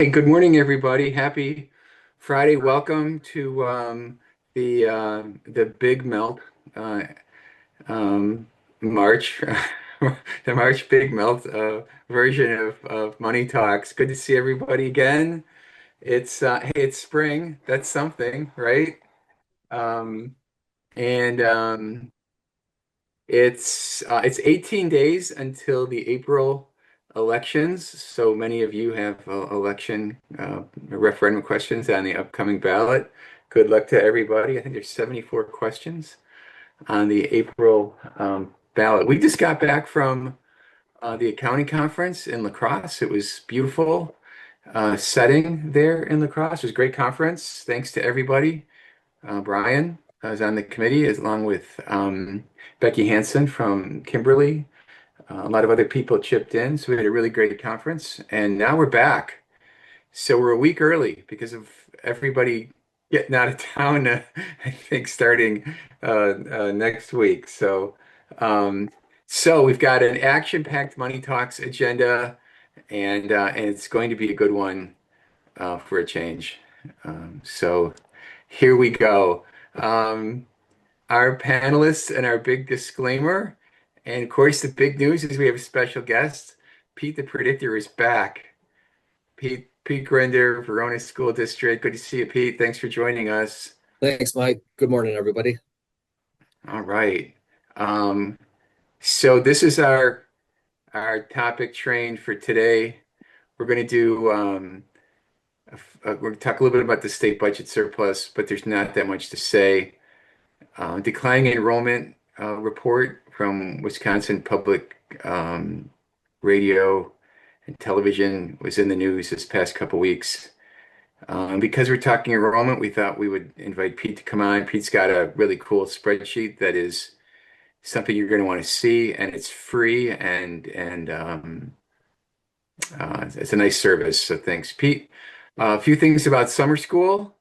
Hey, good morning, everybody. Happy Friday. Welcome to the Big Melt uh, um, March, the March Big Melt version of Money Talks. Good to see everybody again. Hey, it's spring. That's something, right? Um, and it's 18 days until the April elections. So many of you have election referendum questions on the upcoming ballot. Good luck to everybody. I think there's 74 questions on the April ballot. We just got back from the accounting conference in La Crosse. It was beautiful setting there in La Crosse. It was a great conference. Thanks to everybody. Brian was on the committee, along with Becky Hansen from Kimberly. A lot of other people chipped in, so we had a really great conference. And now we're back. So we're a week early because of everybody getting out of town, I think, starting next week. Um, so we've got an action-packed Money Talks agenda, and it's going to be a good one for a change. So here we go. Um, our panelists and our big disclaimer. And of course, the big news is we have a special guest. Pete the Predictor is back. Pete Grender, Verona School District. Good to see you, Pete. Thanks for joining us. Thanks, Mike. Good morning, everybody. All right. Um, so this is our topic train for today. We're going to do we're going to talk a little bit about the state budget surplus, but there's not that much to say. Declining enrollment report from Wisconsin Public Radio and Television was in the news this past couple weeks. Because we're talking enrollment, we thought we would invite Pete to come on. Pete's got a really cool spreadsheet that is something you're going to want to see, and it's free and it's a nice service. So thanks, Pete. A few things about summer school,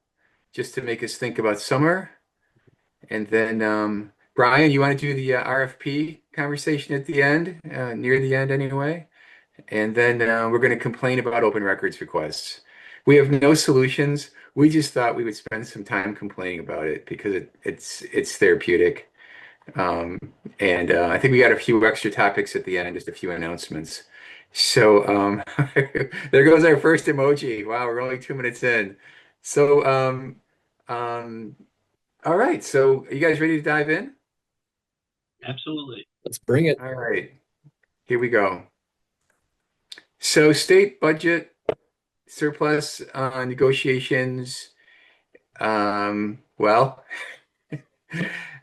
just to make us think about summer. And then, Brian, you want to do the RFP conversation at the end, near the end anyway? And then we're going to complain about open records requests. We have no solutions. We just thought we would spend some time complaining about it because it's therapeutic. Um, and I think we got a few extra topics at the end, just a few announcements. So there goes our first emoji. Wow, we're only 2 minutes in. So um, all right. So are you guys ready to dive in? Absolutely. Let's bring it. All right, here we go. So state budget surplus negotiations. Well,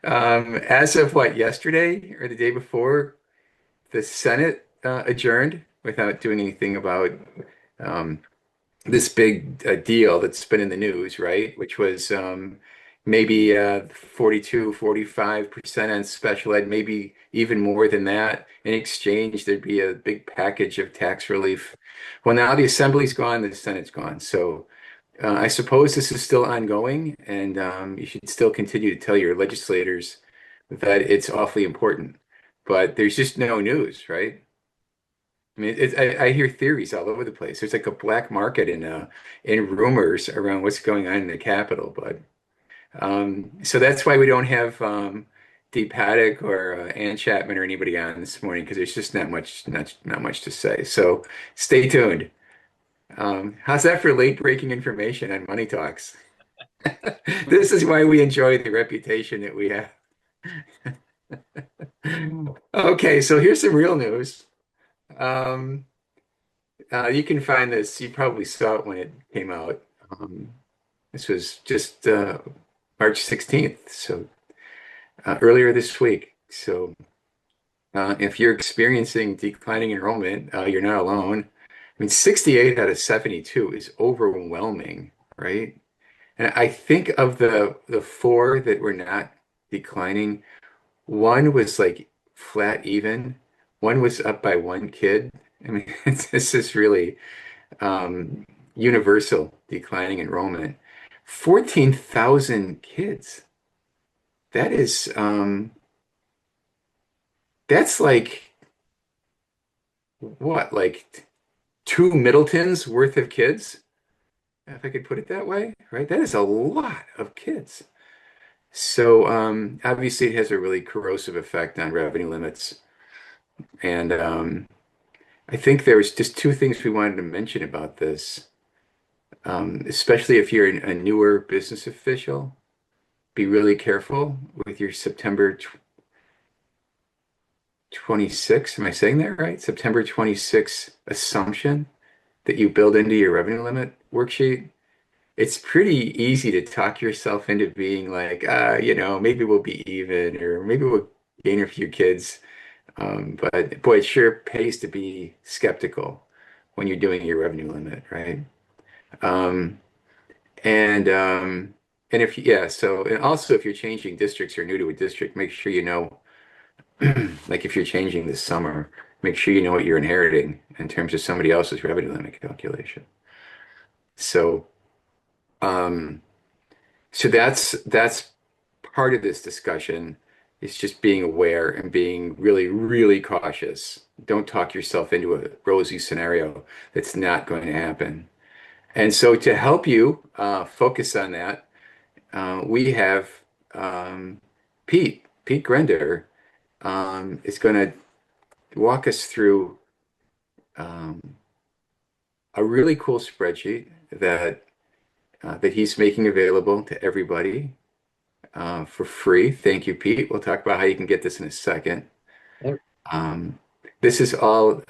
as of what, yesterday or the day before, the Senate adjourned without doing anything about um, this big deal that's been in the news, right? Which was maybe 42, 45% on special ed, maybe even more than that. In exchange, there'd be a big package of tax relief. Well, now the Assembly's gone, the Senate's gone. So I suppose this is still ongoing, and you should still continue to tell your legislators that it's awfully important. But there's just no news, right? I mean, I hear theories all over the place. There's like a black market in rumors around what's going on in the Capitol. But so that's why we don't have Deep Haddock or Ann Chapman or anybody on this morning because there's just not much to say. So stay tuned. How's that for late breaking information on Money Talks? This is why we enjoy the reputation that we have. Okay, so here's some real news. Um, you can find this. You probably saw it when it came out. Um, this was just March 16th, so earlier this week. So if you're experiencing declining enrollment, you're not alone. I mean, 68 out of 72 is overwhelming, right? And I think of the four that were not declining, one was like flat even, one was up by one kid. I mean, this is really universal declining enrollment. 14,000 kids. That is that's like what, like two Middletons worth of kids? if I could put it that way, right? That is a lot of kids. So obviously it has a really corrosive effect on revenue limits. And I think there's just two things we wanted to mention about this, especially if you're a newer business official. Be really careful with your September 26th. Am I saying that right? September 26th assumption that you build into your revenue limit worksheet. It's pretty easy to talk yourself into being like, maybe we'll be even, or maybe we'll gain a few kids. But boy, it sure pays to be skeptical when you're doing your revenue limit, right? Um, and and if yeah, so and also if you're changing districts or new to a district, make sure you know, like if you're changing this summer, make sure you know what you're inheriting in terms of somebody else's revenue limit calculation. So um, so that's part of this discussion is just being aware and being really, really cautious. Don't talk yourself into a rosy scenario that's not going to happen. And so to help you focus on that, we have um, Pete Grender, is going to walk us through um, a really cool spreadsheet that he's making available to everybody for free. Thank you, Pete. We'll talk about how you can get this in a second. All Um, this is all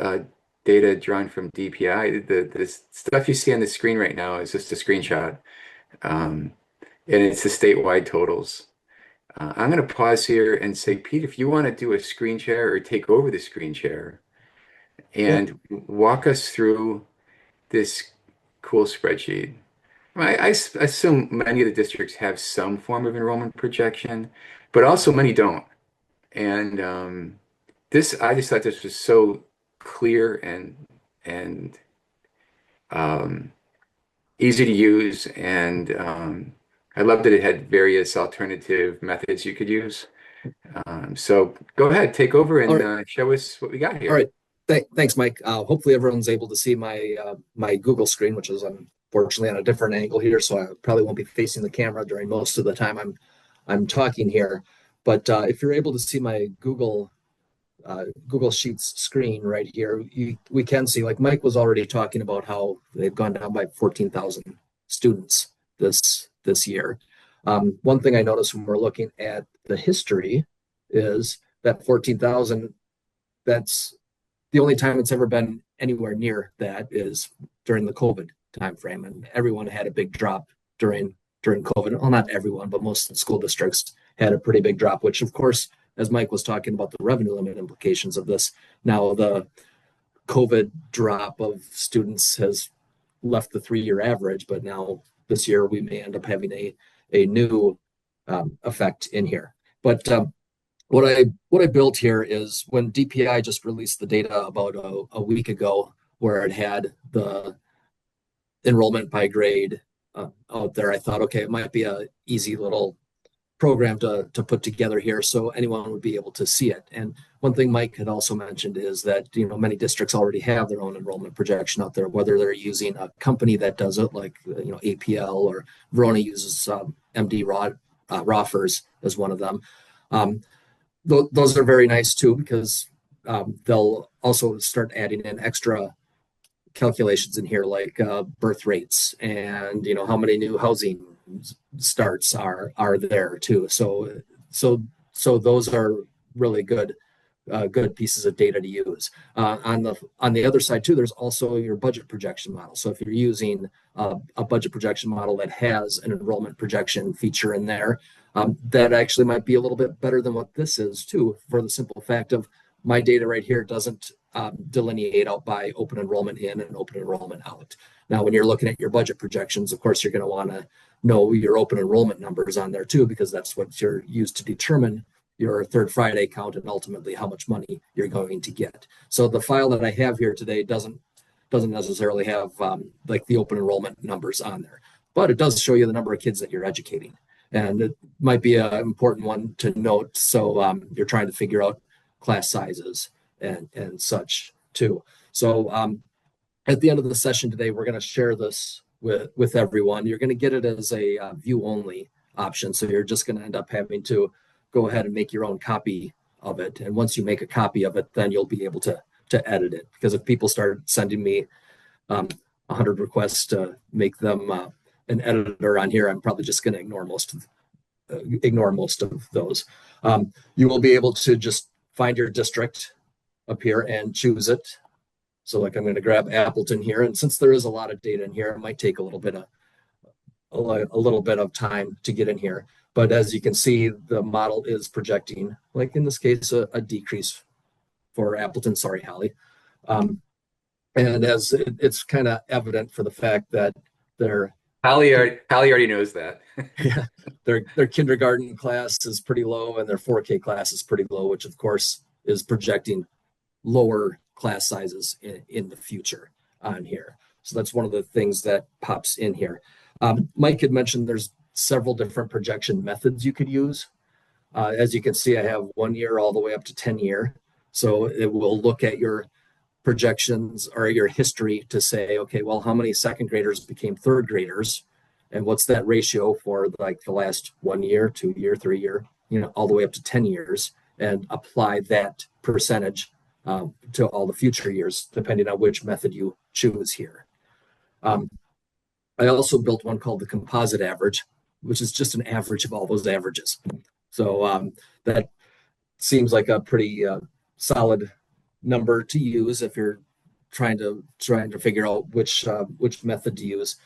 data drawn from DPI. The stuff you see on the screen right now is just a screenshot, um, and it's the statewide totals. I'm going to pause here and say, Pete, if you want to do a screen share or take over the screen share Yeah, and walk us through this cool spreadsheet. I assume many of the districts have some form of enrollment projection, but also many don't. And I just thought this was so clear and um, easy to use, and I loved that it had various alternative methods you could use. So go ahead, take over all and right, show us what we got all here. right. Thanks, Mike. Hopefully everyone's able to see my Google screen, which is unfortunately on a different angle here, so I probably won't be facing the camera during most of the time I'm talking here. But if you're able to see my Google Sheets screen right here, we can see, like Mike was already talking about how they've gone down by 14,000 students this year. One thing I noticed when we're looking at the history is that 14,000, that's the only time it's ever been anywhere near that is during the COVID timeframe, and everyone had a big drop during COVID. Well, not everyone, but most school districts had a pretty big drop, which of course, as Mike was talking about the revenue limit implications of this, now the COVID drop of students has left the 3-year average, but now this year we may end up having a new effect in here. But what I built here is when DPI just released the data about a week ago, where it had the enrollment by grade out there. I thought, okay, it might be a easy little program to put together here so anyone would be able to see it. And one thing Mike had also mentioned is that many districts already have their own enrollment projection out there, whether they're using a company that does it like APL, or Verona uses MD Roffers as one of them. Those are very nice too, because they'll also start adding in extra calculations in here, like birth rates and how many new housing starts are there too. So those are really good pieces of data to use. On the other side too, there's also your budget projection model. So if you're using a budget projection model that has an enrollment projection feature in there, that actually might be a little bit better than what this is too, for the simple fact of my data right here doesn't delineate out by open enrollment in and open enrollment out. Now, when you're looking at your budget projections, of course, you're going to want to know your open enrollment numbers on there too, because that's what you're used to determine your third Friday count and ultimately how much money you're going to get. So the file that I have here today doesn't necessarily have like the open enrollment numbers on there, but it does show you the number of kids that you're educating. And it might be an important one to note. So you're trying to figure out class sizes and such too. So at the end of the session today, we're going to share this with everyone. You're going to get it as a view only option. So you're just going to end up having to go ahead and make your own copy of it. And once you make a copy of it, then you'll be able to edit it. Because if people start sending me 100 requests to make them an editor on here, I'm probably just going to ignore most of those. You will be able to just find your district up here and choose it. So like I'm going to grab Appleton here, and since there is a lot of data in here, it might take a little bit of time to get in here. But as you can see, the model is projecting, like in this case, a decrease for Appleton. Sorry, Holly. And as it's kind of evident for the fact that Holly already knows that. yeah, their kindergarten class is pretty low and their 4K class is pretty low, which of course is projecting lower class sizes in the future on here. So that's one of the things that pops in here. Mike had mentioned there's several different projection methods you could use. As you can see, I have 1 year all the way up to 10 year. So it will look at your projections or your history to say, okay, well, how many second graders became third graders? And what's that ratio for like the last 1 year, 2 year, 3 year, all the way up to 10 years, and apply that percentage to all the future years, depending on which method you choose here. I also built one called the composite average, which is just an average of all those averages. So that seems like a pretty solid number to use if you're trying to figure out which method to use.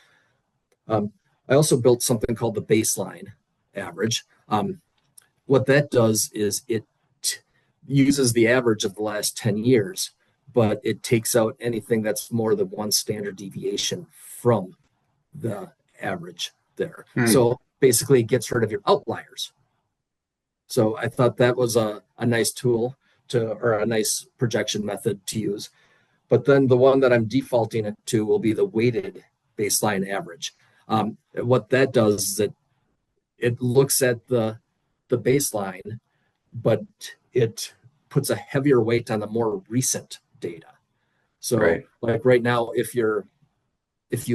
I also built something called the baseline average. What that does is it uses the average of the last 10 years, but it takes out anything that's more than one standard deviation from the average there. So basically it gets rid of your outliers. So I thought that was a nice tool or a nice projection method to use. But then the one that I'm defaulting it to will be the weighted baseline average. What that does is it looks at the baseline, but it puts a heavier weight on the more recent data. So like right now, if you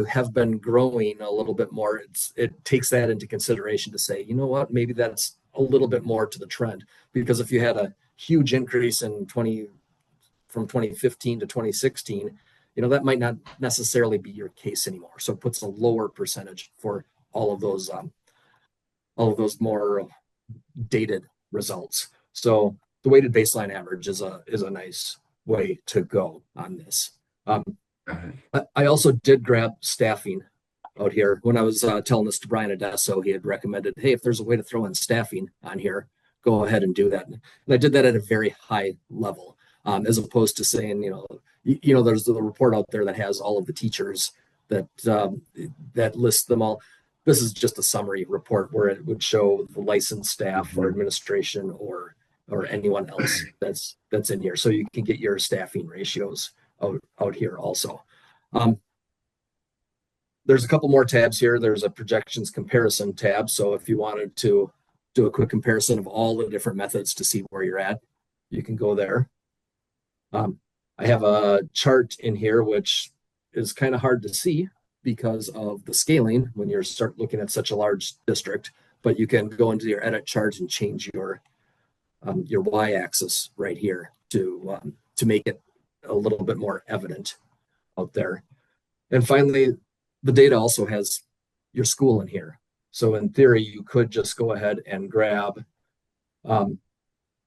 have been growing a little bit more, it takes that into consideration to say, you know what, maybe that's a little bit more to the trend. Because if you had a huge increase from 2015 to 2016, that might not necessarily be your case anymore. So it puts a lower percentage for all of those more dated results. So the weighted baseline average is a nice way to go on this. I also did grab staffing out here. When I was telling this to Brian Adesso, he had recommended, hey, if there's a way to throw in staffing on here, go ahead and do that. And I did that at a very high level, as opposed to saying, there's the report out there that has all of the teachers that lists them all. This is just a summary report where it would show the licensed staff or administration or anyone else that's in here. So you can get your staffing ratios out here also. There's a couple more tabs here. There's a projections comparison tab. So if you wanted to do a quick comparison of all the different methods to see where you're at, you can go there. I have a chart in here, which is kind of hard to see because of the scaling when you start looking at such a large district, but you can go into your edit chart and change your y-axis right here to make it a little bit more evident out there. And finally, the data also has your school in here. So in theory, you could just go ahead and grab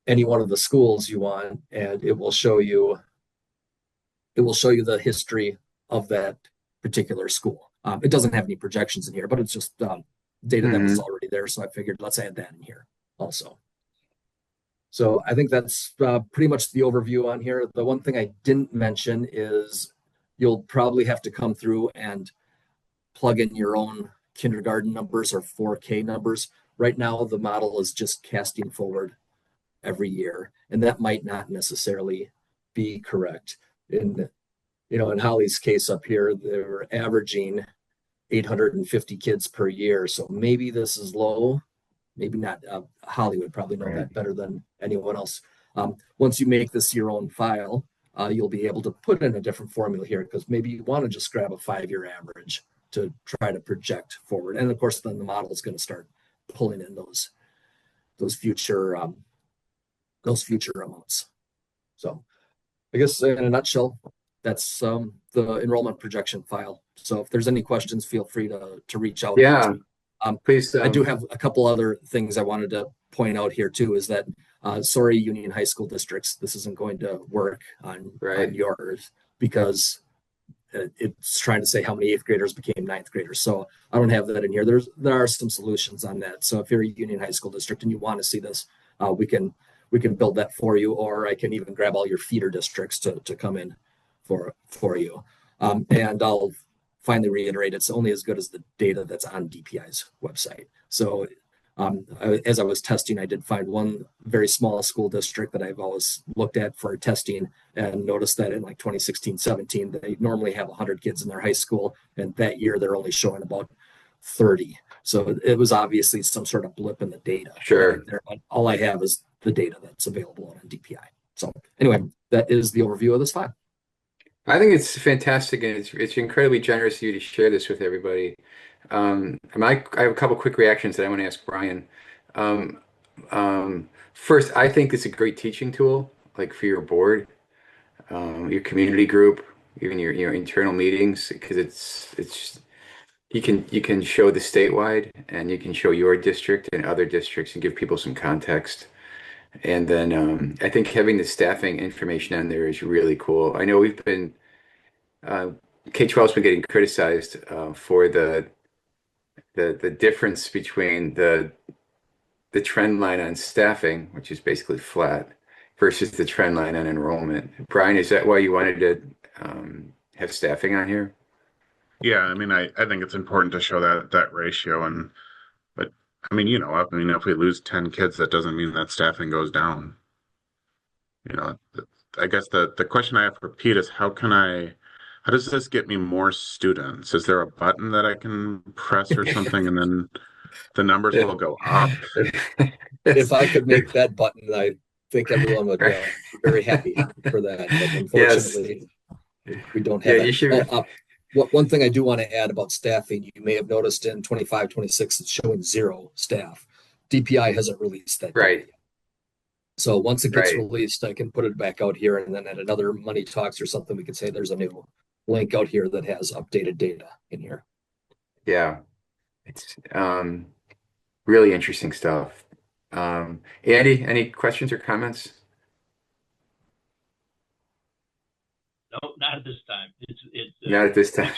any one of the schools you want, and it will show you the history of that particular school. It doesn't have any projections in here, but it's just data that was already there. So I figured let's add that in here also. So I think that's pretty much the overview on here. The one thing I didn't mention is you'll probably have to come through and plug in your own kindergarten numbers or 4K numbers. Right now, the model is just casting forward every year, and that might not necessarily be correct. In Holly's case up here, they're averaging 850 kids per year. So maybe this is low, maybe not. Holly would probably know that better than anyone else. Once you make this your own file, you'll be able to put in a different formula here because maybe you want to just grab a 5-year average to try to project forward. And of course, then the model is going to start pulling in those future amounts. So I guess in a nutshell, that's the enrollment projection file. So if there's any questions, feel free to reach out. Yeah, please. I do have a couple other things I wanted to point out here too, is that sorry, Union High School districts, this isn't going to work on yours because it's trying to say how many eighth graders became ninth graders. So I don't have that in here. There are some solutions on that. So if you're a Union High School district and you want to see this, we can build that for you, or I can even grab all your feeder districts to come in for you. And I'll finally reiterate, it's only as good as the data that's on DPI's website. So as I was testing, I did find one very small school district that I've always looked at for testing and noticed that in like 2016-17, they normally have 100 kids in their high school. And that year, they're only showing about 30. So it was obviously some sort of blip in the data. Sure. But all I have is the data that's available on DPI. So anyway, that is the overview of this file. I think it's fantastic, and it's incredibly generous of you to share this with everybody. I have a couple quick reactions that I want to ask Brian. Um, First, I think it's a great teaching tool, like for your board, your community group, even your internal meetings, because it's you can show the statewide, and you can show your district and other districts and give people some context. And then I think having the staffing information on there is really cool. I know we've been uh, K-12's been getting criticized for the difference between the trend line on staffing, which is basically flat, versus the trend line on enrollment. Brian, is that why you wanted to have staffing on here? Yeah, I mean, I think it's important to show that ratio, and but I mean, if we lose 10 kids, that doesn't mean that staffing goes down. You know, I guess the question I have for Pete is how does this get me more students? Is there a button that I can press or something, and then the numbers will go up? If I could make that button, I think everyone would be very happy for that. But unfortunately, we don't have Yeah, that. you should. One thing I do want to add about staffing, you may have noticed in 25-26, it's showing 0 staff. DPI hasn't released that. Right. Data. So once it gets Right. released, I can put it back out here, and then at another Money Talks or something, we can say there's a new link out here that has updated data in here. Yeah. It's really interesting stuff. Andy, any questions or comments? No, not at this time. It's Not at this time.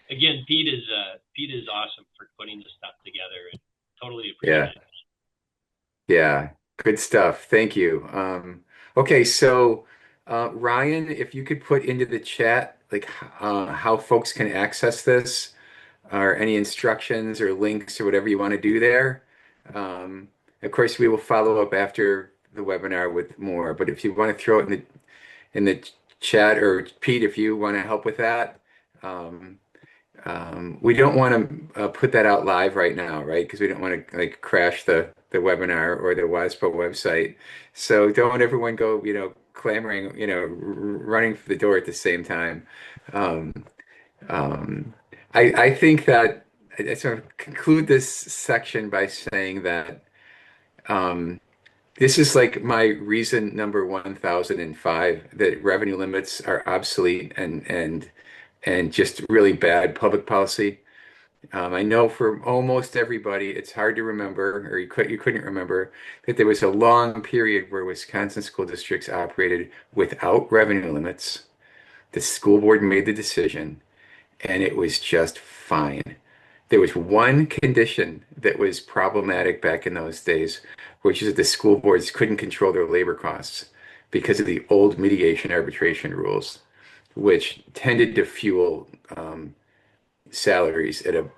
again, Pete is awesome for putting this stuff together, and totally Yeah. appreciate it. Yeah. Good stuff. Thank you. Okay, so Ryan, if you could put into the chat like how folks can access this, or any instructions or links or whatever you want to do there. Of course, we will follow up after the webinar with more. But if you want to throw it in the chat, or Pete, if you want to help with that, um, we don't want to put that out live right now, right? Because we don't want to like crash the webinar or the WASPO website. So don't everyone go, clamoring, running for the door at the same time. Um, I think that I sort of conclude this section by saying that um, this is like my reason number 1005 that revenue limits are obsolete and just really bad public policy. I know for almost everybody, it's hard to remember, or you couldn't remember that there was a long period where Wisconsin school districts operated without revenue limits. The school board made the decision, and it was just fine. There was one condition that was problematic back in those days, which is that the school boards couldn't control their labor costs because of the old mediation arbitration rules, which tended to fuel salaries at a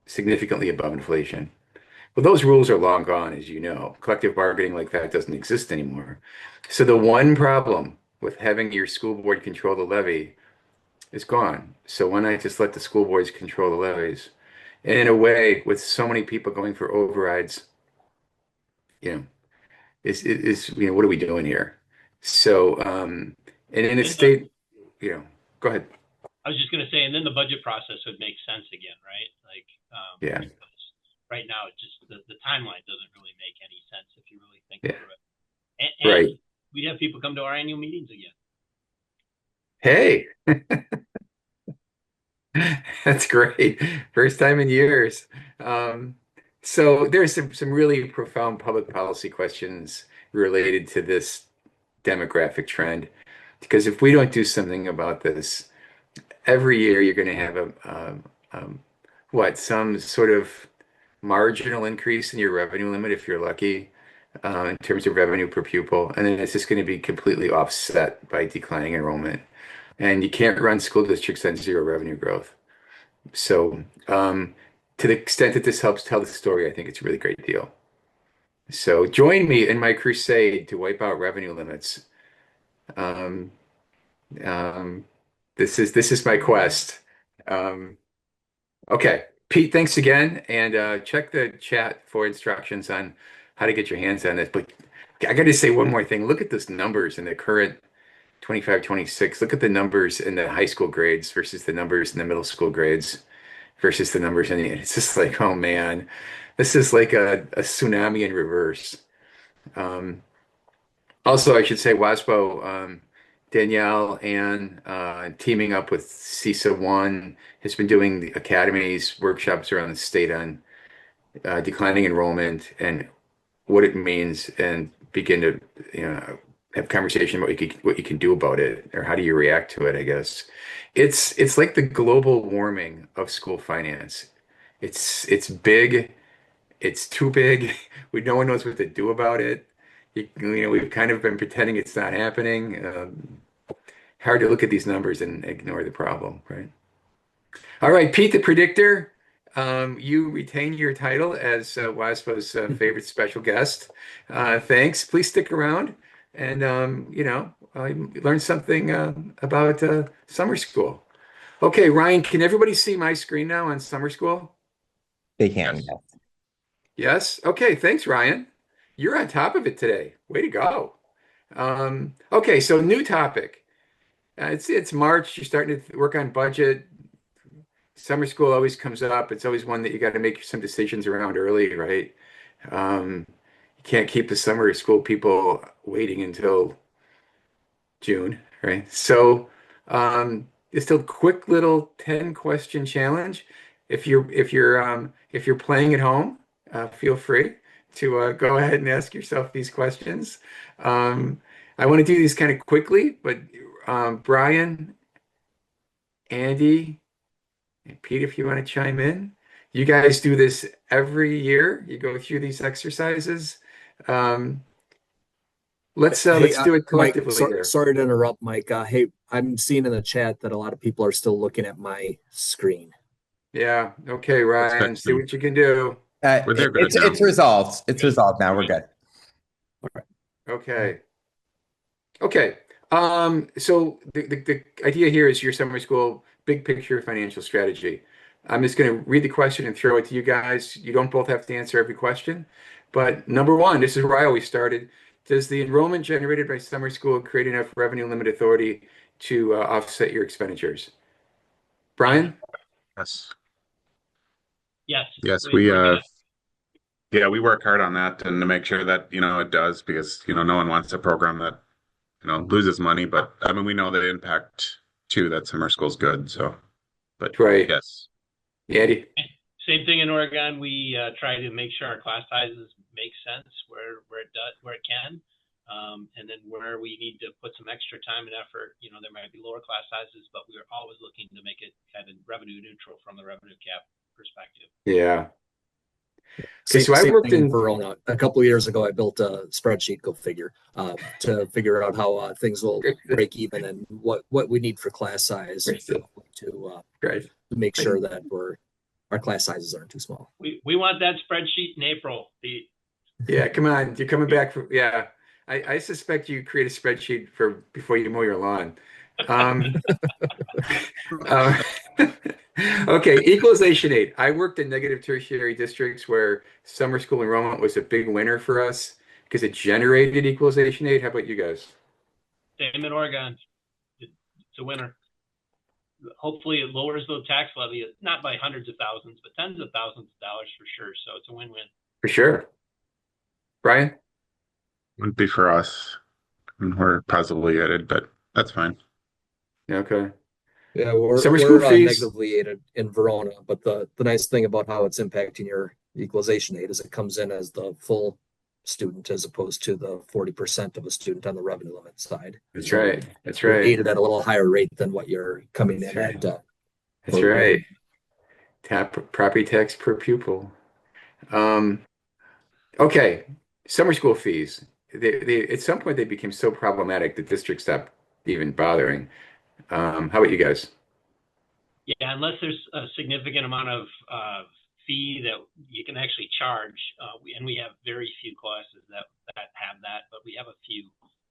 significantly above inflation. Well, those rules are long gone, as you know. Collective bargaining like that doesn't exist anymore. So the one problem with having your school board control the levy is gone. So why not just let the school boards control the levies? And in a way, with so many people going for overrides, you know, what are we doing here? So, and in a And state, go ahead. I was just going to say, and then the budget process would make sense again, right? Like, Yeah. because right now, it just the timeline doesn't really make any sense if you really think Yeah. through it. And Right. we'd have people come to our annual meetings again. Hey, that's great. First time in years. So there's some really profound public policy questions related to this demographic trend. Because if we don't do something about this, every year you're going to have some sort of marginal increase in your revenue limit if you're lucky, in terms of revenue per pupil, and then it's just going to be completely offset by declining enrollment. And you can't run school districts on zero revenue growth. So, to the extent that this helps tell the story, I think it's a really great deal. So, join me in my crusade to wipe out revenue limits. Um, um, this is my quest. Um, okay, Pete, thanks again, and check the chat for instructions on how to get your hands on this. But I got to say one more thing. Look at those numbers in the current 25, 26. Look at the numbers in the high school grades versus the numbers in the middle school grades versus the numbers in the, it's just like, oh man, this is like a tsunami in reverse. Um, Also, I should say WASPO, Danielle and teaming up with CISA One has been doing the academies workshops around the state on declining enrollment and what it means, and begin to have conversation about what you can do about it, or how do you react to it, I guess. It's like the global warming of school finance. It's big. It's too big. No one knows what to do about it. We've kind of been pretending it's not happening. Hard to look at these numbers and ignore the problem, right? All right, Pete the Predictor, you retain your title as WASPO's favorite special guest. Thanks. Please stick around and learn something about summer school. Okay, Ryan, can everybody see my screen now on summer school? They can. Yes. Yes? Okay, thanks, Ryan. You're on top of it today. Way to go. Okay, so new topic. It's March. You're starting to work on budget. Summer school always comes up. It's always one that you got to make some decisions around early, right? You can't keep the summer school people waiting until June, right? So, just a quick little 10-question challenge. If you're playing at home, feel free to go ahead and ask yourself these questions. I want to do these kind of quickly, but Brian, Andy, and Pete, if you want to chime in. You guys do this every year. You go through these exercises. Um, let's Hey, let's do it Mike, collectively here. sorry to interrupt, Mike. Hey, I'm seeing in the chat that a lot of people are still looking at my screen. Yeah. Okay, Let's Ryan, fix see them. what you can do. They're good now. It's resolved. It's resolved now. We're good. Okay. Okay. So the idea here is your summer school big picture financial strategy. I'm just going to read the question and throw it to you guys. You don't both have to answer every question. But number one, this is where I always started. Does the enrollment generated by summer school create enough revenue limit authority to offset your expenditures? Brian? Yes. Yes. Yes, We're yeah, we work hard on that and to make sure that, it does, because, no one wants a program that, loses money, but I mean, we know the impact too, that summer school's good. So, but Right. yes. Andy? Same thing in Oregon. We try to make sure our class sizes make sense where it can, and then where we need to put some extra time and effort. There might be lower class sizes, but we're always looking to make it kind of revenue neutral from the revenue cap perspective. Yeah. Okay, so I Same worked thing in in Verona. A couple of years ago, I built a spreadsheet, go figure, to figure out how things will break even and what we need for class size to Great. make sure that our class sizes aren't too small. We want that spreadsheet in April, Pete. Yeah, come on. You're coming back for, yeah. I suspect you create a spreadsheet for before you mow your lawn. Uh, okay, equalization aid. I worked in negative tertiary districts where summer school enrollment was a big winner for us because it generated equalization aid. How about you guys? Same in Oregon. It's a winner. hopefully it lowers the tax levy, not by hundreds of thousands, but tens of thousands of dollars for sure. So it's a win-win. For sure. Brian? Wouldn't be for us. And we're positively added, but that's fine. Okay. Yeah, Summer school we're fees. negatively aided in Verona, but the nice thing about how it's impacting your equalization aid is it comes in as the full student as opposed to the 40% of a student on the revenue limit side. That's So right. That's you're right. aided at a little higher rate than what you're coming That's in right. at That's for right. regular. Property tax per pupil. Um, okay. Summer school fees. At some point they became so problematic that districts stopped even bothering. How about you guys? Yeah, unless there's a significant amount of fee that you can actually charge, and we have very few classes that have that, but we have a few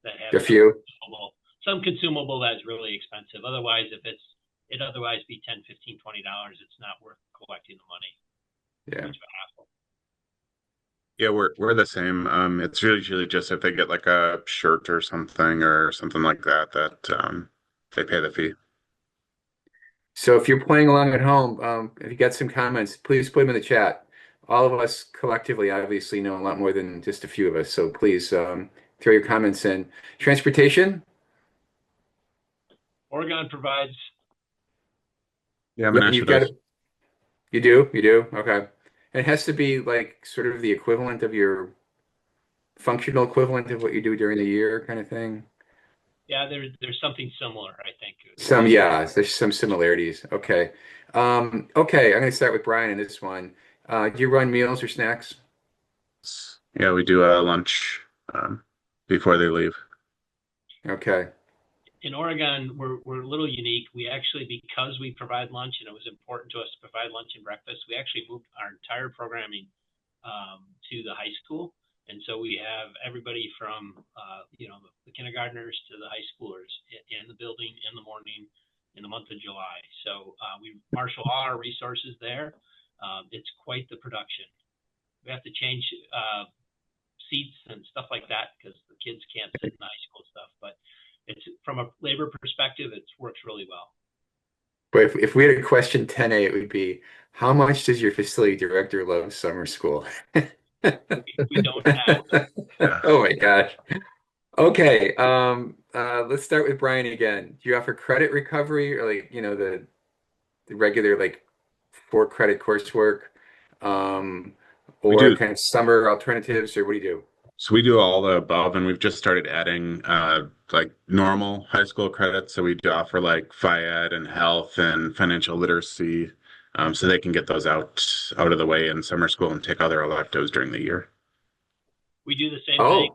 that have A few. some consumable that's really expensive. Otherwise, if it otherwise be 10, 15, $20, it's not worth collecting the money. Yeah. Much of a hassle. Yeah, we're the same. It's usually just if they get like a shirt or something like that they pay the fee. So if you're playing along at home, if you got some comments, please put them in the chat. All of us collectively obviously know a lot more than just a few of us. So please throw your comments in. Transportation? Oregon provides. Yeah, Yep. And Menasha you've got does. it. You do? Okay. And it has to be like sort of the equivalent of your functional equivalent of what you do during the year kind of thing. Yeah, there's something similar, I think. Yeah, there's some similarities. Okay. Okay, I'm going to start with Brian in this one. Do you run meals or snacks? Yeah, we do lunch before they leave. Okay. In Oregon, we're a little unique. We actually, because we provide lunch, and it was important to us to provide lunch and breakfast, we actually moved our entire programming to the high school. And so we have everybody from, the kindergartners to the high schoolers in the building in the morning in the month of July. So we marshal all our resources there. It's quite the production. We have to change seats and stuff like that because the kids can't sit in the high school stuff. But it's from a labor perspective, it works really well. But if we had a question 10A, it would be, how much does your facility director love summer school? We don't have. Yeah. Oh my gosh. Okay. Let's start with Brian again. Do you offer credit recovery or like, the regular like 4 credit coursework? We Or do. kind of summer alternatives, or what do you do? So we do all the above, and we've just started adding like normal high school credits. So we do offer like Phy-Ed and health and financial literacy, so they can get those out of the way in summer school and take other electives during the year. We do the same thing. Oh,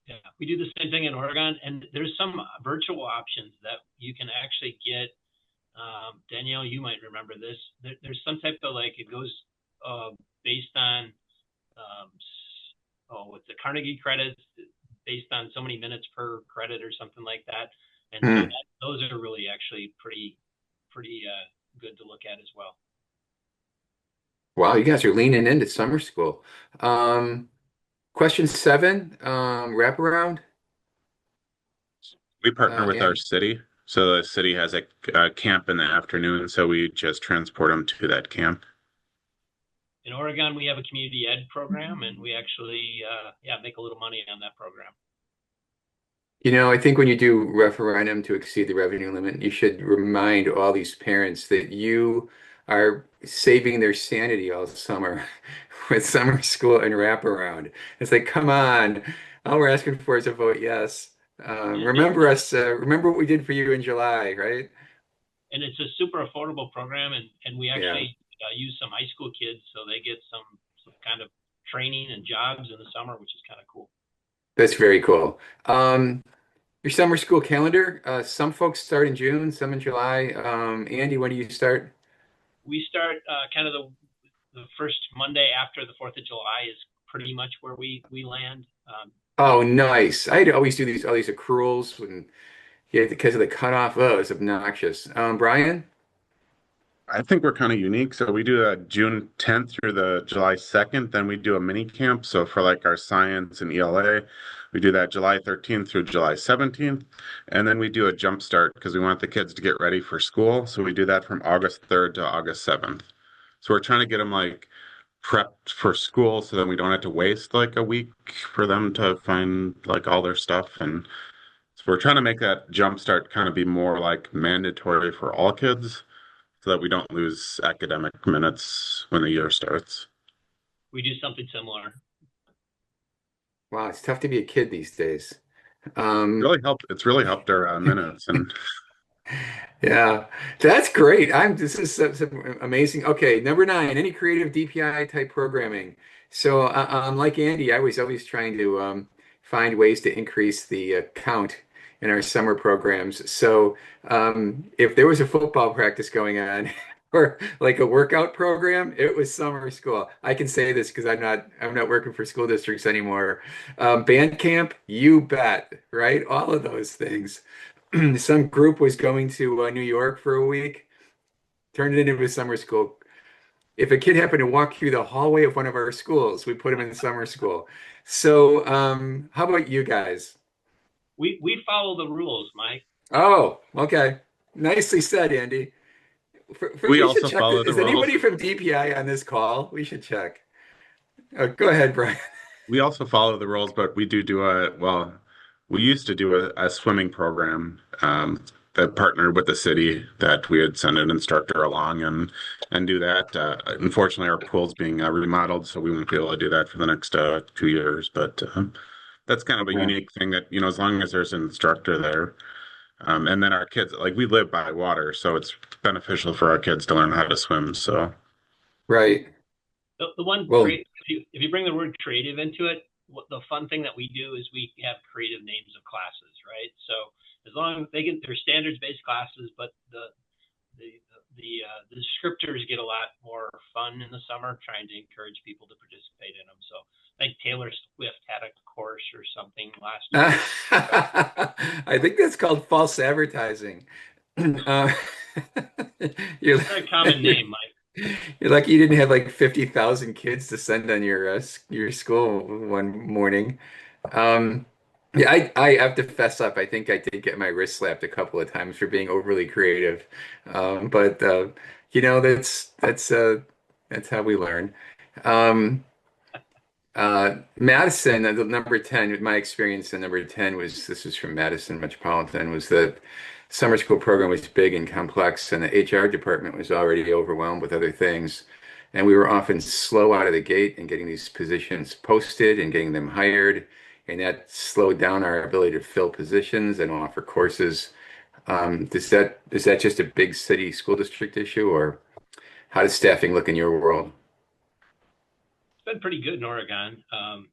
Yeah, we do the same thing in Oregon, and there's some virtual options that you can actually get. Danielle, you might remember this. There's some type of like it goes based on with the Carnegie credits based on so many minutes per credit or something like that. And so hmm. those are really actually pretty good to look at as well. Wow, you guys are leaning into summer school. Question 7, wraparound. We partner with our Andy. city, so the city has a camp in the afternoon, so we just transport them to that camp. In Oregon, we have a community ed program, and we actually make a little money on that program. I think when you do referendum to exceed the revenue limit, you should remind all these parents that you are saving their sanity all summer with summer school and wraparound. It's like, come on, all we're asking for is a vote yes. Remember us, remember what we did for you in July, right? And it's a super affordable program, and we Yeah, actually use some high school kids, so they get some kind of training and jobs in the summer, which is kind of cool. that's very cool. Your summer school calendar, some folks start in June, some in July. Andy, when do you start? We start kind of the first Monday after the 4th of July is pretty much where we land. Oh, nice. I'd always do all these accruals when, yeah, because of the cutoff. Oh, it's obnoxious. Brian? I think we're kind of unique. So we do a June 10th through the July 2nd. Then we do a mini camp. So for like our science and ELA, we do that July 13th through July 17th. And then we do a jump start because we want the kids to get ready for school. So we do that from August 3rd to August 7th. So we're trying to get them like prepped for school so then we don't have to waste like a week for them to find like all their stuff. And so we're trying to make that jump start kind of be more like mandatory for all kids so that we don't lose academic minutes when the year starts. We do something similar. Wow, it's tough to be a kid these days. It's really helped our minutes and Yeah, that's great. This is so amazing. Okay, number nine, any creative DPI type programming. So, like Andy, I was always trying to find ways to increase the count in our summer programs. So, if there was a football practice going on or like a workout program, it was summer school. I can say this because I'm not working for school districts anymore. Band camp, you bet, right? All of those things. Some group was going to New York for a week, turned it into a summer school. If a kid happened to walk through the hallway of one of our schools, we put him in summer school. So, how about you guys? We follow the rules, Mike. Oh, okay. Nicely said, Andy. we We should also check follow this. the Is rules. anybody from DPI on this call? We should check. Go ahead, Brian. We also follow the rules, but we used to do a swimming program that partnered with the city that we would send an instructor along and do that. Unfortunately, our pool's being remodeled, so we won't be able to do that for the next 2 years. But that's kind of a Yeah, unique thing that, as long as there's an instructor there. And then our kids, like we live by water, so it's beneficial for our kids to learn how to swim. So right. The one Well, if you bring the word creative into it, the fun thing that we do is we have creative names of classes, right? So as long as they're standards based classes, but the descriptors get a lot more fun in the summer, trying to encourage people to participate in them. So I think Taylor Swift had a course or something last year. I think that's called false advertising. Uh, you're, It's a very common you're name, Mike. you're lucky you didn't have like 50,000 kids to send on your school one morning. Um, yeah, I have to fess up. I think I did get my wrist slapped a couple of times for being overly creative. But that's how we learn. Um, Madison, the number 10, my experience in number 10 was this was from Madison Metropolitan, was that summer school program was big and complex, and the HR department was already overwhelmed with other things. And we were often slow out of the gate in getting these positions posted and getting them hired. And that slowed down our ability to fill positions and offer courses. Is that just a big city school district issue, or how does staffing look in your world? It's been pretty good in Oregon. I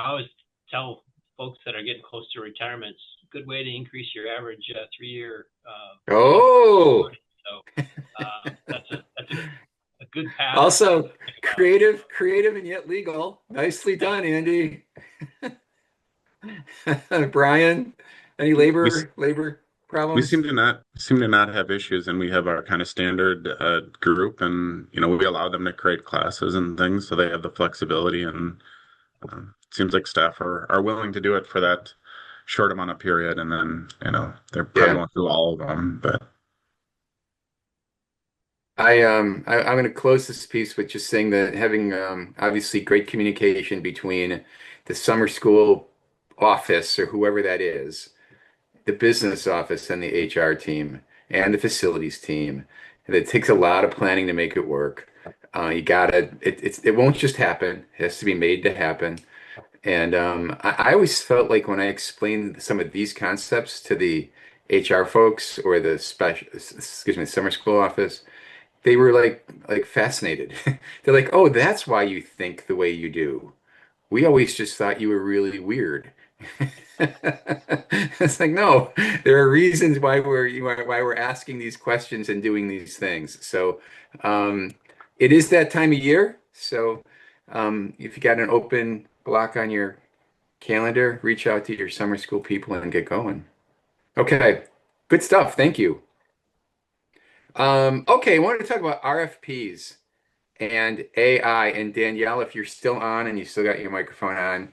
always tell folks that are getting close to retirement, it's a good way to increase your average 3-year. Oh, So that's a good path. also creative and yet legal. Nicely done, Andy. Brian, any we labor we problems? seem to not have issues, and we have our kind of standard group, and we allow them to create classes and things, so they have the flexibility, and it seems like staff are willing to do it for that short amount of period, and then they're probably Yeah. going through all of them, but I'm going to close this piece with just saying that having obviously great communication between the summer school office or whoever that is, the business office and the HR team and the facilities team. And it takes a lot of planning to make it work. You gotta, it won't just happen. It has to be made to happen. And I always felt like when I explained some of these concepts to the HR folks or the summer school office, they were like fascinated. They're like, "Oh, that's why you think the way you do. We always just thought you were really weird." It's like, no, there are reasons why we're asking these questions and doing these things. So, it is that time of year. So, if you got an open block on your calendar, reach out to your summer school people and get going. Okay, good stuff. Thank you. Okay, I wanted to talk about RFPs and AI. And Danielle, if you're still on and you still got your microphone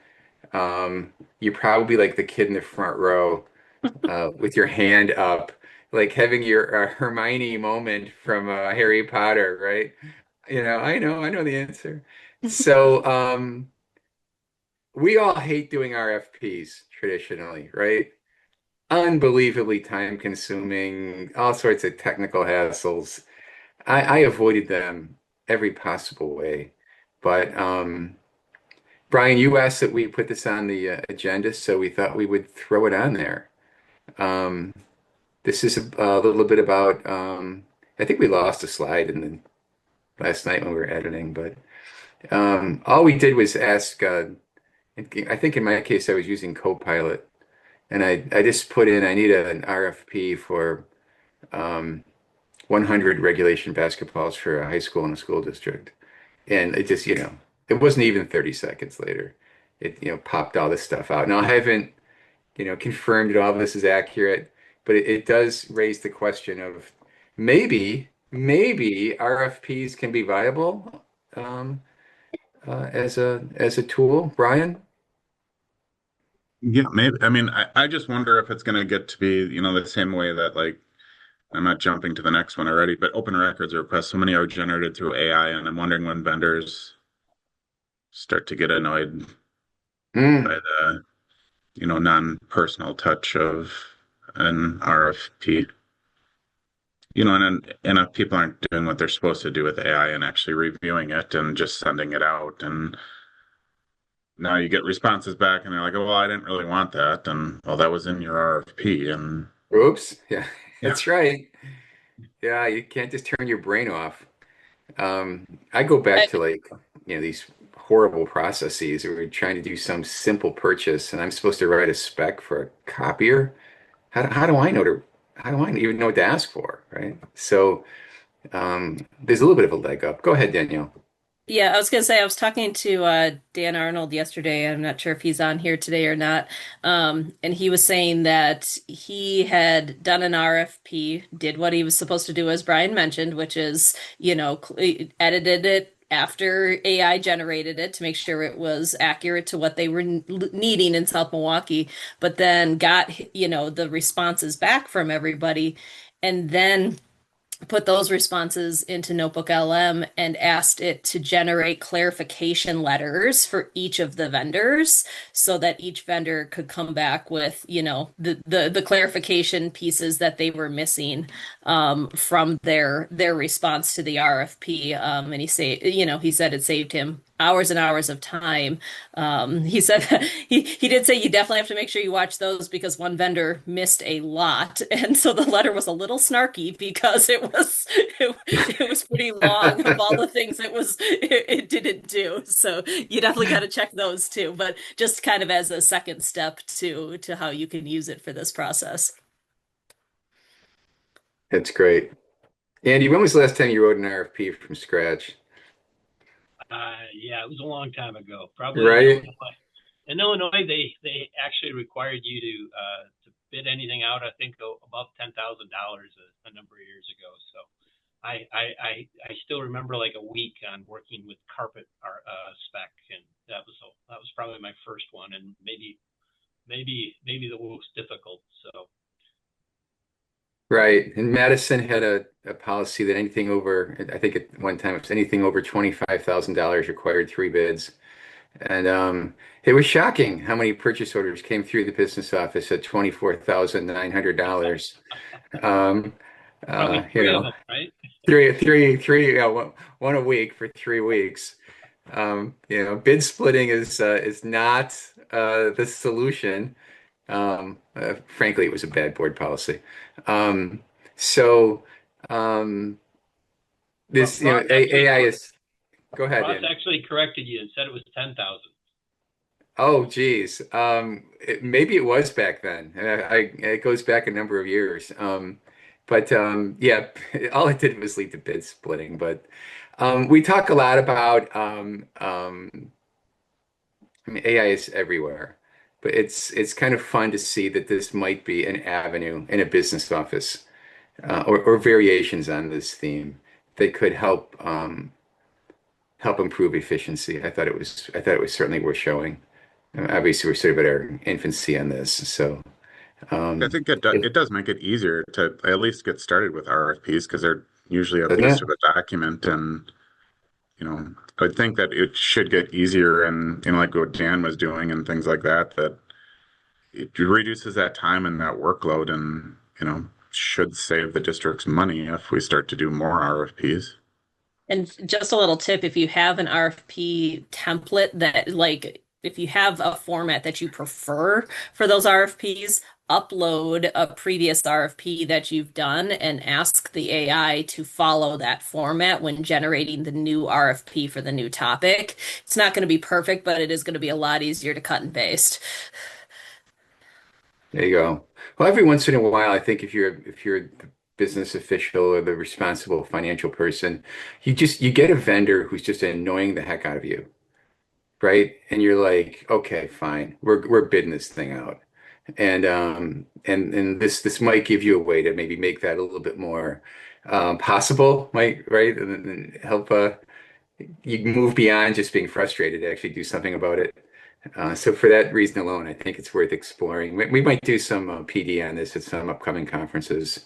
on, you're probably like the kid in the front row with your hand up, like having your Hermione moment from Harry Potter, right? I know the answer. So, we all hate doing RFPs traditionally, right? Unbelievably time consuming, all sorts of technical hassles. I avoided them every possible way. But Brian, you asked that we put this on the agenda, so we thought we would throw it on there. Um, this is a little bit about, I think we lost a slide in the last night when we were editing, but all we did was ask, I think in my case, I was using Copilot, and I just put in, I need an RFP for 100 regulation basketballs for a high school in a school district. And it just, it wasn't even 30 seconds later. It, popped all this stuff out. Now, I haven't, confirmed that all this is accurate, but it does raise the question of maybe RFPs can be viable as a tool. Brian? Yeah, maybe. I mean, I just wonder if it's going to get to be, the same way that like I'm not jumping to the next one already, but open records requests, so many are generated through AI, and I'm wondering when vendors start to get annoyed by Mm. the, non-personal touch of an RFP. And if people aren't doing what they're supposed to do with AI and actually reviewing it and just sending it out, and now you get responses back and they're like, oh, well, I didn't really want that, and well, that was in your RFP, and Oops. Yeah, yeah, that's right. Yeah, you can't just turn your brain off. I go back to like, these horrible processes where we're trying to do some simple purchase and I'm supposed to write a spec for a copier. How do I know how do I even know what to ask for, right? So there's a little bit of a leg up. Go ahead, Danielle. Yeah, I was gonna say I was talking to Dan Arnold yesterday. I'm not sure if he's on here today or not. And he was saying that he had done an RFP, did what he was supposed to do, as Brian mentioned, which is, edited it after AI generated it to make sure it was accurate to what they were needing in South Milwaukee, but then got, the responses back from everybody, and then put those responses into Notebook LM and asked it to generate clarification letters for each of the vendors so that each vendor could come back with, the clarification pieces that they were missing from their response to the RFP. And he said it saved him hours and hours of time. He said he did say you definitely have to make sure you watch those because one vendor missed a lot, and so the letter was a little snarky because it was pretty long of all the things it didn't do. So you definitely got to check those too. But just kind of as a second step to how you can use it for this process. That's great. Andy, when was the last time you wrote an RFP from scratch? Yeah, it was a long time ago. Probably in Right? Illinois. In Illinois, they actually required you to bid anything out. I think above $10,000 a number of years ago. So I still remember like a week on working with carpet spec, and that was probably my first one, and maybe the most difficult. So Right. And Madison had a policy that anything over, I think at one time, it was anything over $25,000 required three bids. And it was shocking how many purchase orders came through the business office at $24,900. Um, probably you three of know, them, right? three, one a week for 3 weeks. Bid splitting is not the solution. Frankly, it was a bad board policy. Um, so um, Well, this, AI is. Go ahead, Ross Andy. actually corrected you and said it was 10,000. Oh, geez. Maybe it was back then. It goes back a number of years. But yeah, all it did was lead to bid splitting. But we talk a lot about I mean, AI is everywhere, but it's kind of fun to see that this might be an avenue in a business office. or variations on this theme that could help improve efficiency. I thought it was certainly worth showing. Obviously, we're sort of at our infancy on this, so I um, think it does make it easier to at least get started with RFPs because they're usually a doesn't piece it? of a document, and I think that it should get easier, and like what Dan was doing and things like that, that it reduces that time and that workload, and should save the district's money if we start to do more RFPs. And just a little tip, if you have an RFP template that, like, if you have a format that you prefer for those RFPs, upload a previous RFP that you've done and ask the AI to follow that format when generating the new RFP for the new topic. It's not going to be perfect, but it is going to be a lot easier to cut and paste. There you go. Well, every once in a while, I think if you're the business official or the responsible financial person, you get a vendor who's just annoying the heck out of you, right? And you're like, okay, fine, we're bidding this thing out, and this might give you a way to maybe make that a little bit more possible, might right, and help you move beyond just being frustrated to actually do something about it. So for that reason alone, I think it's worth exploring. We might do some PD on this at some upcoming conferences,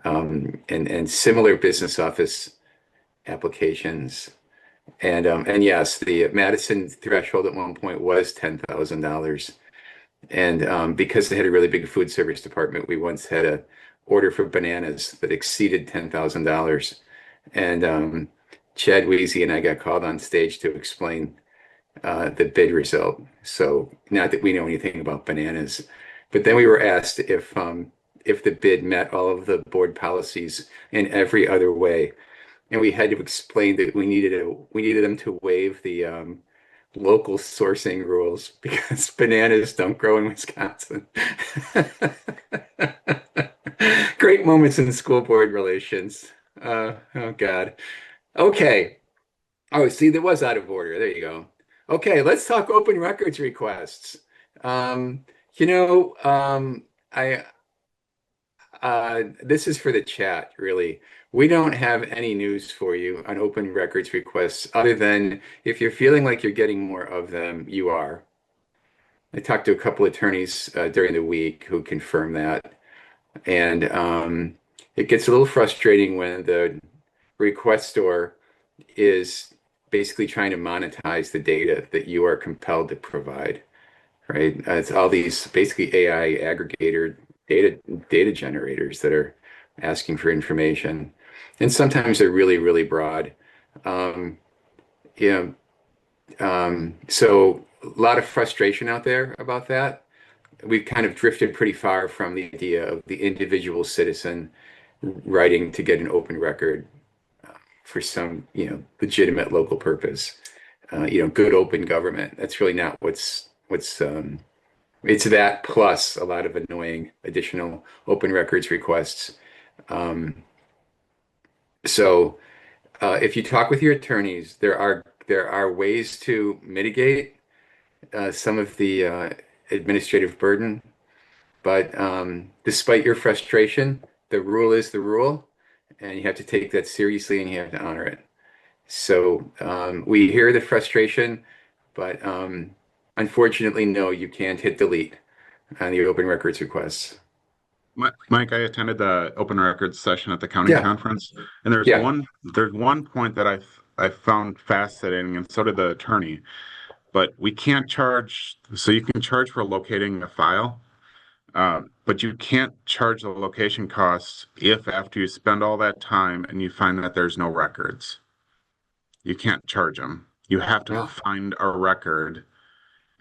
and similar business office applications. And yes, the Madison threshold at one point was $10,000. And because they had a really big food service department, we once had a order for bananas that exceeded $10,000. And Chad Weezy and I got called on stage to explain the bid result. So not that we know anything about bananas, but then we were asked if the bid met all of the board policies in every other way, and we had to explain that we needed them to waive the local sourcing rules because bananas don't grow in Wisconsin. Great moments in school board relations. Oh God. Okay. Oh, see, that was out of order. There you go. Okay, let's talk open records requests. Um, you know, I this is for the chat, really. We don't have any news for you on open records requests other than if you're feeling like you're getting more of them, you are. I talked to a couple attorneys during the week who confirmed that, and it gets a little frustrating when the requestor is basically trying to monetize the data that you are compelled to provide, right? It's all these basically AI aggregator data generators that are asking for information, and sometimes they're really, really broad. Um, yeah, so a lot of frustration out there about that. We've kind of drifted pretty far from the idea of the individual citizen writing to get an open record for some, legitimate local purpose. Good open government. That's really not what's it's that plus a lot of annoying additional open records requests. Um, so if you talk with your attorneys, there are ways to mitigate some of the administrative burden, but despite your frustration, the rule is the rule, and you have to take that seriously and you have to honor it. So we hear the frustration, but unfortunately, no, you can't hit delete on the open records requests. Mike, I attended the open records session at the county Yeah, conference, and there's yeah. one point that I found fascinating, and so did the attorney. But we can't charge, so you can charge for locating a file, but you can't charge the location costs if after you spend all that time and you find that there's no records. You can't charge them. You have to Yeah. find a record.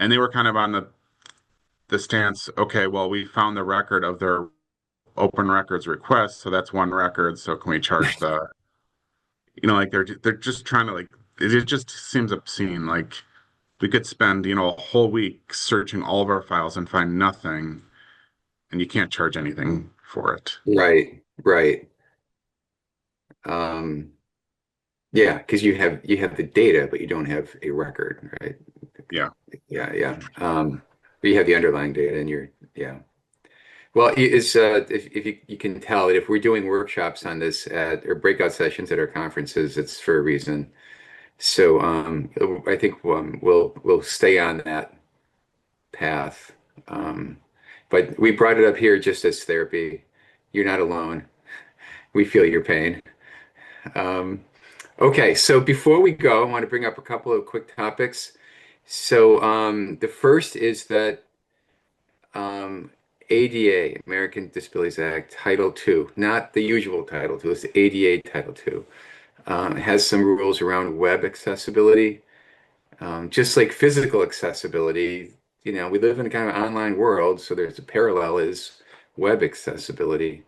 And they were kind of on the stance, okay, well, we found the record of their open records request, so that's one record. So can we charge like they're just trying to like it just seems obscene. Like we could spend, a whole week searching all of our files and find nothing, and you can't charge anything for it. Right, right. Um, yeah, because you have the data, but you don't have a record, right? Yeah. Yeah, yeah. But you have the underlying data, and yeah. Well, if you can tell that if we're doing workshops on this at or breakout sessions at our conferences, it's for a reason. So I think we'll stay on that path. Um, but we brought it up here just as therapy. You're not alone. We feel your pain. Um, okay, so before we go, I want to bring up a couple of quick topics. So the first is that ADA, American Disabilities Act, Title II, not the usual Title II, it's the ADA Title II, has some rules around web accessibility. Just like physical accessibility, we live in a kind of online world, so there's a parallel is web accessibility.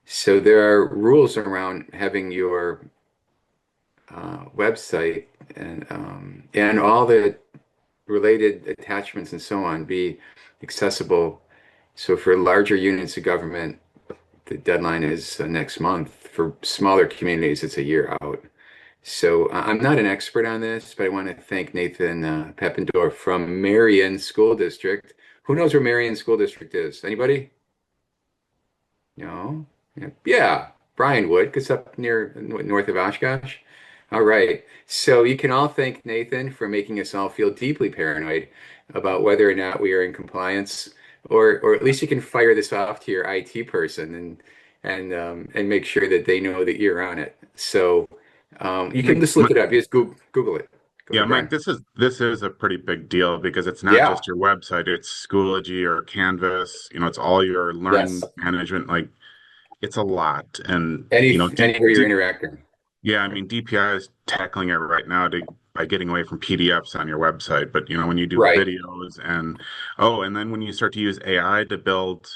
So there are rules around having your website and all the related attachments and so on be accessible. So for larger units of government, the deadline is next month. For smaller communities, it's a year out. So I'm not an expert on this, but I want to thank Nathan Peppendorf from Marion School District. Who knows where Marion School District is? Anybody? No? Yeah, yeah, Brian would, 'cause it's up near north of Oshkosh. All right. So you can all thank Nathan for making us all feel deeply paranoid about whether or not we are in compliance, or at least you can fire this off to your IT person and make sure that they know that you're on it. So you can just look Mike, it up. Just Google it. Go yeah, ahead, Mike, Brian. this is a pretty big deal because it's not Yeah. just your website, it's Schoology or Canvas, it's all your Yes. learning management, like it's a lot. And Anywhere you're interacting. yeah, I mean DPI is tackling it right now by getting away from PDFs on your website. But when you do Right. videos and then when you start to use AI to build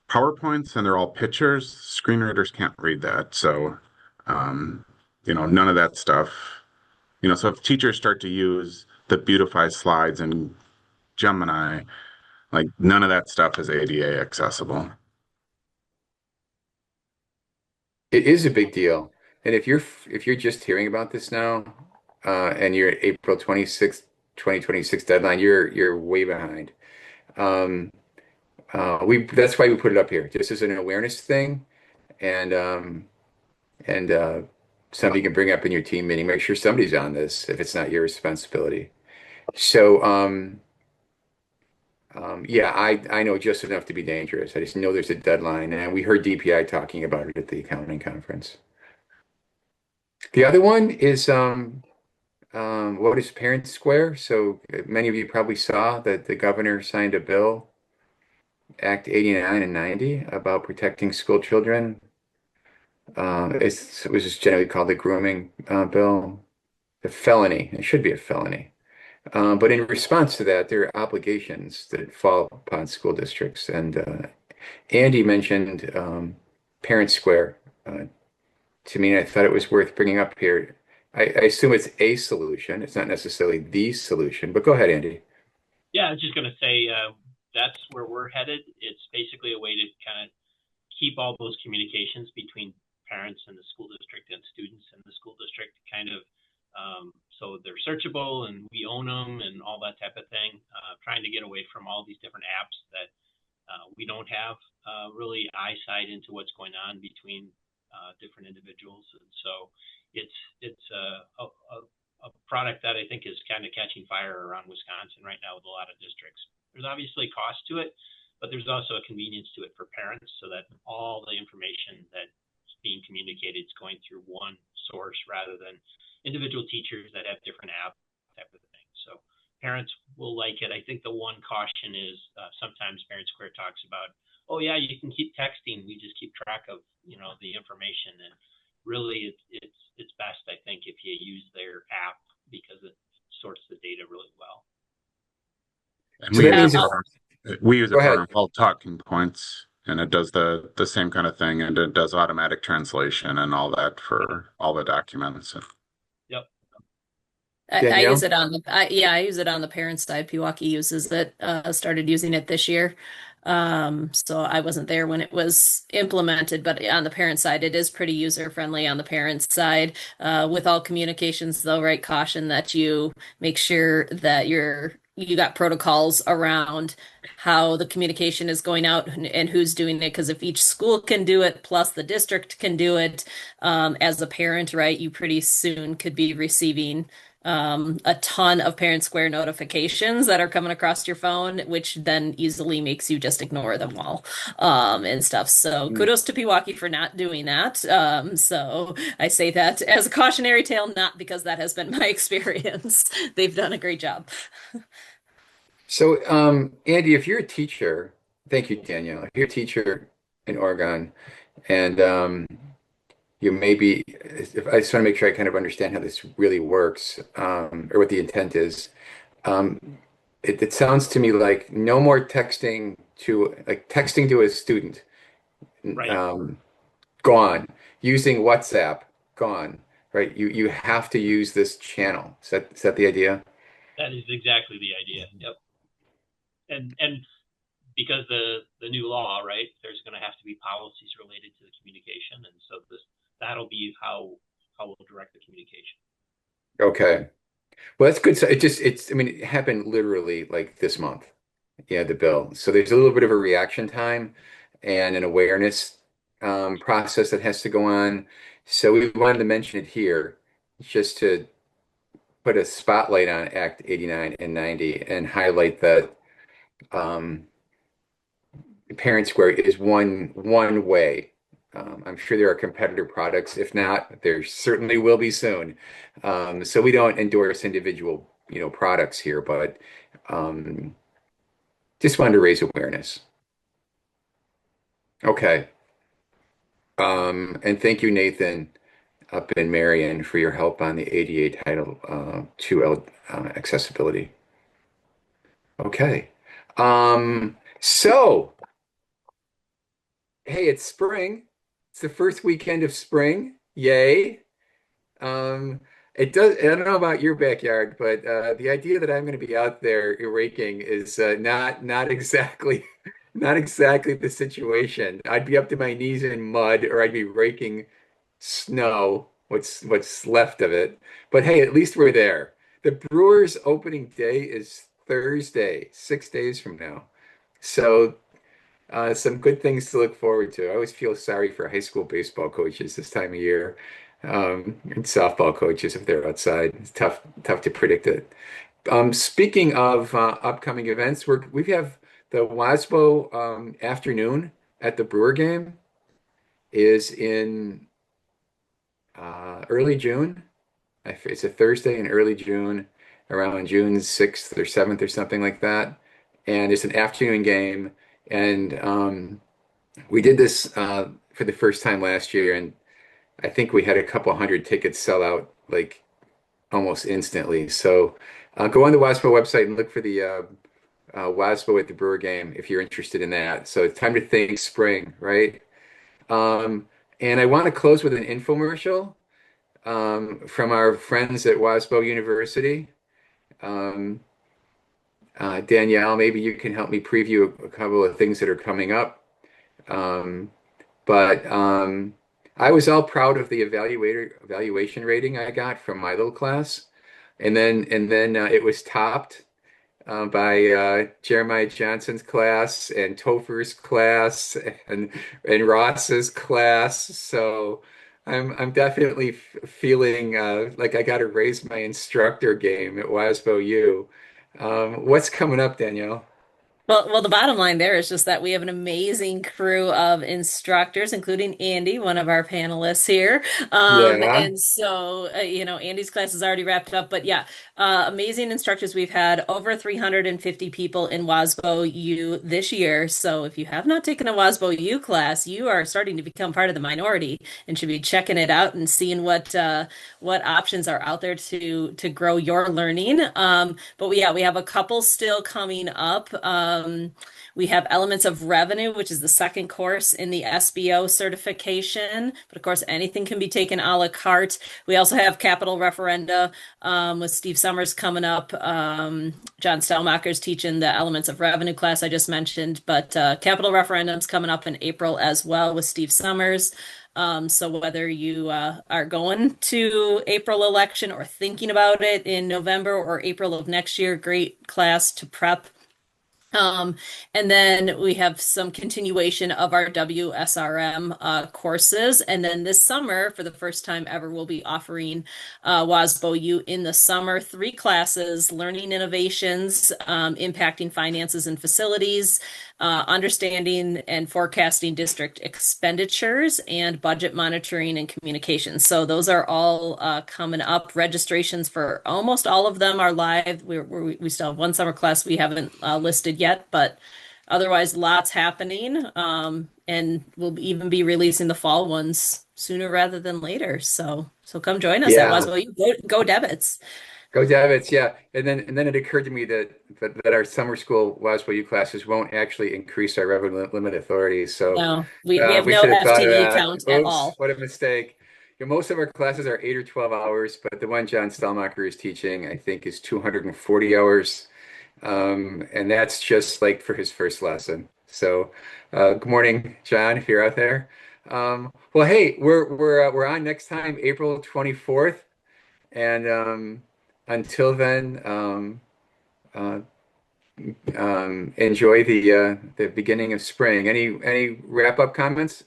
PowerPoints and they're all pictures, screen readers can't read that. So um, none of that stuff. So if teachers start to use the beautify slides and Gemini, like none of that stuff is ADA accessible. It is a big deal. And if you're just hearing about this now, and you're April 26th, 2026 deadline, you're way behind. Um, we That's why we put it up here, just as an awareness thing, and and somebody can bring up in your team meeting. Make sure somebody's on this if it's not your responsibility. So yeah, I know just enough to be dangerous. I just know there's a deadline, and we heard DPI talking about it at the accounting conference. The other one is what is ParentSquare? So many of you probably saw that the governor signed a bill, Act 89 and 90, about protecting school children. It was just generally called the grooming bill, the felony. It should be a felony. But in response to that, there are obligations that fall upon school districts. And Andy mentioned ParentSquare to me, and I thought it was worth bringing up here. I assume it's a solution. It's not necessarily the solution, but go ahead, Andy. Yeah, I was just going to say that's where we're headed. It's basically a way to kind of keep all those communications between parents and the school district and students in the school district kind of so they're searchable and we own them and all that type of thing. Trying to get away from all these different apps that we don't have really eyesight into what's going on between different individuals. And so it's a product that I think is kind of catching fire around Wisconsin right now with a lot of districts. There's obviously cost to it, but there's also a convenience to it for parents so that all the information that's being communicated is going through one source rather than individual teachers that have different apps type of thing. So parents will like it. I think the one caution is sometimes ParentSquare talks about, oh yeah, you can keep texting. We just keep track of the information, and really it's best I think if you use their app because it sorts the data really well. And So we that use means it it's, for we use go it for ahead. our all talking points, and it does the same kind of thing, and it does automatic translation and all that for all the documents. Yep. I use Danielle? it on I use it on the parent side. Pewaukee uses it, started using it this year. So I wasn't there when it was implemented, but on the parent side, it is pretty user friendly on the parent side. With all communications, though, right, caution that you make sure that your you got protocols around how the communication is going out and who's doing it. Because if each school can do it, plus the district can do it, as a parent, right, you pretty soon could be receiving a ton of ParentSquare notifications that are coming across your phone, which then easily makes you just ignore them all, and stuff. So Mm. kudos to Pewaukee for not doing that. So I say that as a cautionary tale, not because that has been my experience. They've done a great job. So, Andy, if you're a teacher, thank you, Danielle. If you're a teacher in Oregon, and you maybe, if I just want to make sure I kind of understand how this really works, or what the intent is. Um, it sounds to me like no more texting to a student, Right. gone. Using WhatsApp, gone. Right? You have to use this channel. Is that the idea? That is exactly the idea. Yep. And because the new law, right, there's going to have to be policies related to the communication, and so that'll be how we'll direct the communication. Okay. Well, that's good. So I mean, it happened literally like this month. Yeah, the bill. So there's a little bit of a reaction time and an awareness process that has to go on. So we wanted to mention it here just to put a spotlight on Act 89 and 90 and highlight that um, ParentSquare is one way. I'm sure there are competitor products. If not, there certainly will be soon. So we don't endorse individual, products here, but um, just wanted to raise awareness. Okay. And thank you, Nathan, up in Marion, for your help on the ADA Title 2 accessibility. Okay. So, hey, it's spring. It's the first weekend of spring. Yay. Um, it does. I don't know about your backyard, but the idea that I'm going to be out there raking is not exactly not exactly the situation. I'd be up to my knees in mud, or I'd be raking snow, what's left of it. But hey, at least we're there. The Brewers opening day is Thursday, 6 days from now. So some good things to look forward to. I always feel sorry for high school baseball coaches this time of year, and softball coaches if they're outside. It's tough to predict it. Speaking of upcoming events, we have the Wasbo afternoon at the Brewer game is in early June. It's a Thursday in early June, around June 6th or 7th or something like that. And it's an afternoon game. And we did this for the first time last year, and I think we had a couple hundred tickets sell out like almost instantly. So go on the WASPO website and look for the WASPO at the Brewer game if you're interested in that. So it's time to think spring, right? Um, and I want to close with an infomercial from our friends at Wasbo University. Um, Danielle, maybe you can help me preview a couple of things that are coming up. Um, but I was all proud of the evaluation rating I got from my little class, and then it was topped by Jeremiah Johnson's class and Topher's class and Ross's class. So I'm definitely feeling like I got to raise my instructor game at WASBO U. What's coming up, Danielle? Well, the bottom line there is just that we have an amazing crew of instructors, including Andy, one of our panelists here. Yeah. And so, Andy's class is already wrapped up, but yeah, amazing instructors. We've had over 350 people in WASBO U this year. So if you have not taken a WASBO U class, you are starting to become part of the minority and should be checking it out and seeing what options are out there to grow your learning. But yeah, we have a couple still coming up. We have Elements of Revenue, which is the second course in the SBO certification. But of course, anything can be taken a la carte. We also have Capital Referenda with Steve Summers coming up. John Stelmacher's teaching the elements of revenue class I just mentioned, but capital referendum's coming up in April as well with Steve Summers. So whether you are going to April election or thinking about it in November or April of next year, great class to prep. And then we have some continuation of our WSRM courses. And then this summer, for the first time ever, we'll be offering WASBO U in the summer 3 classes: learning innovations, impacting finances and facilities, understanding and forecasting district expenditures, and budget monitoring and communications. So those are all coming up. Registrations for almost all of them are live. We still have one summer class we haven't listed yet, but otherwise lots happening. And we'll even be releasing the fall ones sooner rather than later. So come join us at WASBO U. Go Debits. Go Davits, yeah. And then it occurred to me that our summer school WASBO U classes won't actually increase our revenue limit authority. So No, we have we no should have thought of FTE that. count at Oops, all. what a mistake. Most of our classes are 8 or 12 hours, but the one John Stelmacher is teaching, I think, is 240 hours. And that's just like for his first lesson. So good morning, John, if you're out there. Well, hey, we're on next time, April 24th. And until then, enjoy the beginning of spring. Any wrap-up comments?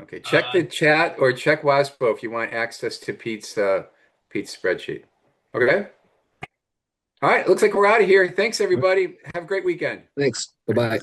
Okay, check the chat or check WASPO if you want access to Pete's spreadsheet. Okay. All right, looks like we're out of here. Thanks, everybody. Have a great weekend. Thanks. Bye-bye.